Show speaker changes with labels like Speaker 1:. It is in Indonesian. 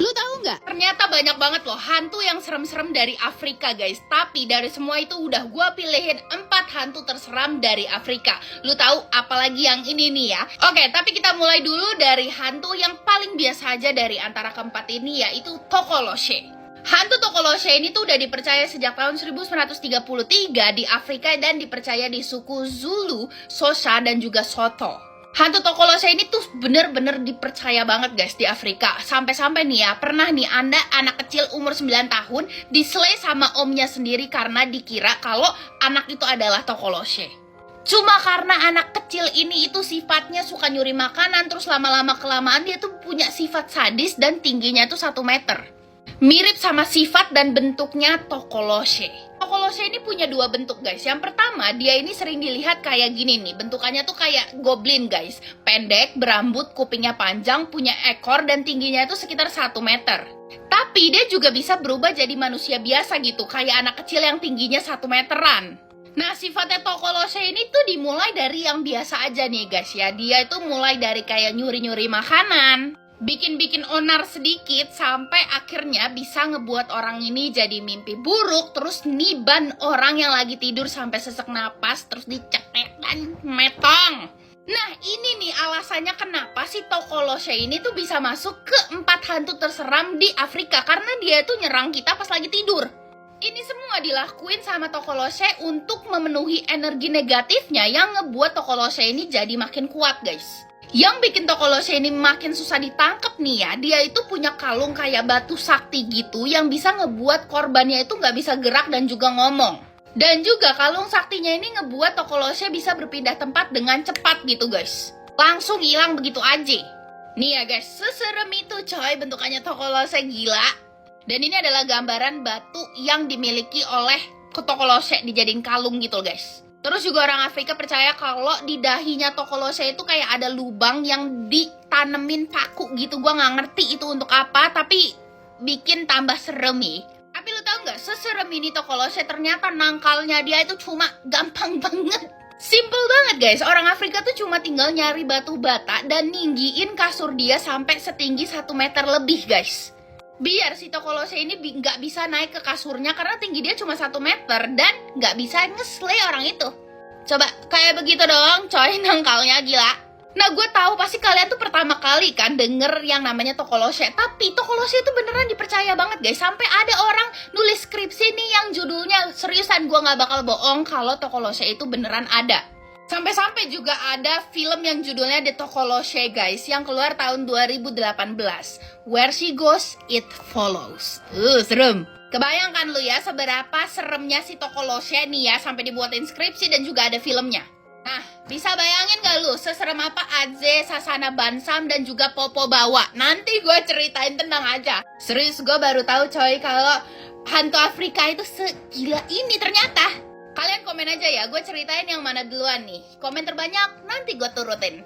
Speaker 1: Lu tahu nggak? Ternyata banyak banget loh hantu yang serem-serem dari Afrika, guys. Tapi dari semua itu udah gua pilihin 4 hantu terseram dari Afrika. Lu tahu apalagi yang ini nih ya? Oke, tapi kita mulai dulu dari hantu yang paling biasa aja dari antara keempat ini, yaitu Tokoloshe. Hantu Tokoloshe ini tuh udah dipercaya sejak tahun 1933 di Afrika dan dipercaya di suku Zulu, Xhosa, dan juga Sotho. Hantu Tokoloshe ini tuh bener-bener dipercaya banget guys di Afrika. Sampai-sampai nih ya, pernah nih Anda anak kecil umur 9 tahun diselay sama omnya sendiri karena dikira kalau anak itu adalah Tokoloshe. Cuma karena anak kecil ini itu sifatnya suka nyuri makanan, terus lama-lama kelamaan dia tuh punya sifat sadis dan tingginya tuh 1 meter. Mirip sama sifat dan bentuknya Tokoloshe. Tokoloshe ini punya 2 bentuk guys. Yang pertama, dia ini sering dilihat kayak gini nih. Bentukannya tuh kayak goblin guys. Pendek, berambut, kupingnya panjang, punya ekor, dan tingginya itu sekitar 1 meter. Tapi dia juga bisa berubah jadi manusia biasa gitu. Kayak anak kecil yang tingginya 1 meteran. Nah, sifatnya Tokoloshe ini tuh dimulai dari yang biasa aja nih guys ya. Dia itu mulai dari kayak nyuri-nyuri makanan, bikin-bikin onar sedikit, sampai akhirnya bisa ngebuat orang ini jadi mimpi buruk, terus niban orang yang lagi tidur sampai sesak napas, terus dicetek dan metong. Nah, ini nih alasannya kenapa si Tokoloshe ini tuh bisa masuk ke 4 hantu terseram di Afrika, karena dia tuh nyerang kita pas lagi tidur. Ini semua dilakuin sama Tokoloshe untuk memenuhi energi negatifnya yang ngebuat Tokoloshe ini jadi makin kuat guys. Yang bikin Tokoloshe ini makin susah ditangkap nih ya, dia itu punya kalung kayak batu sakti gitu yang bisa ngebuat korbannya itu nggak bisa gerak dan juga ngomong. Dan juga kalung saktinya ini ngebuat Tokoloshe bisa berpindah tempat dengan cepat gitu guys. Langsung hilang begitu aja. Nih ya guys, seserem itu coy bentukannya Tokoloshe, gila. Dan ini adalah gambaran batu yang dimiliki oleh Tokoloshe dijadiin kalung gitu guys. Terus juga orang Afrika percaya kalau di dahinya Tokoloshe itu kayak ada lubang yang ditanemin paku gitu. Gua nggak ngerti itu untuk apa, tapi bikin tambah serem nih. Tapi lu tau nggak, seserem ini Tokoloshe ternyata nangkalnya dia itu cuma gampang banget. Simple banget guys, orang Afrika tuh cuma tinggal nyari batu bata dan ninggiin kasur dia sampai setinggi 1 meter lebih guys. Biar si Tokoloshe ini nggak bisa naik ke kasurnya karena tinggi dia cuma 1 meter dan nggak bisa nge-slay orang itu. Coba kayak begitu doang coy nangkalnya, gila. Nah, gue tahu pasti kalian tuh pertama kali kan denger yang namanya Tokoloshe. Tapi Tokoloshe itu beneran dipercaya banget guys. Sampai ada orang nulis skripsi nih yang judulnya, seriusan gue nggak bakal bohong kalau Tokoloshe itu beneran ada. Sampai-sampai juga ada film yang judulnya The Tokoloshe guys, yang keluar tahun 2018. Where she goes, it follows. Serem. Kebayangkan lu ya seberapa seremnya si Tokoloshe nih ya, sampai dibuatin skripsi dan juga ada filmnya. Nah, bisa bayangin gak lu seserem apa Adze, Sasana Bansam, dan juga Popo Bawa? Nanti gue ceritain, tenang aja. Serius, gue baru tahu coy kalau hantu Afrika itu segila ini ternyata. Kalian komen aja ya, gue ceritain yang mana duluan nih. Komen terbanyak, nanti gue turutin.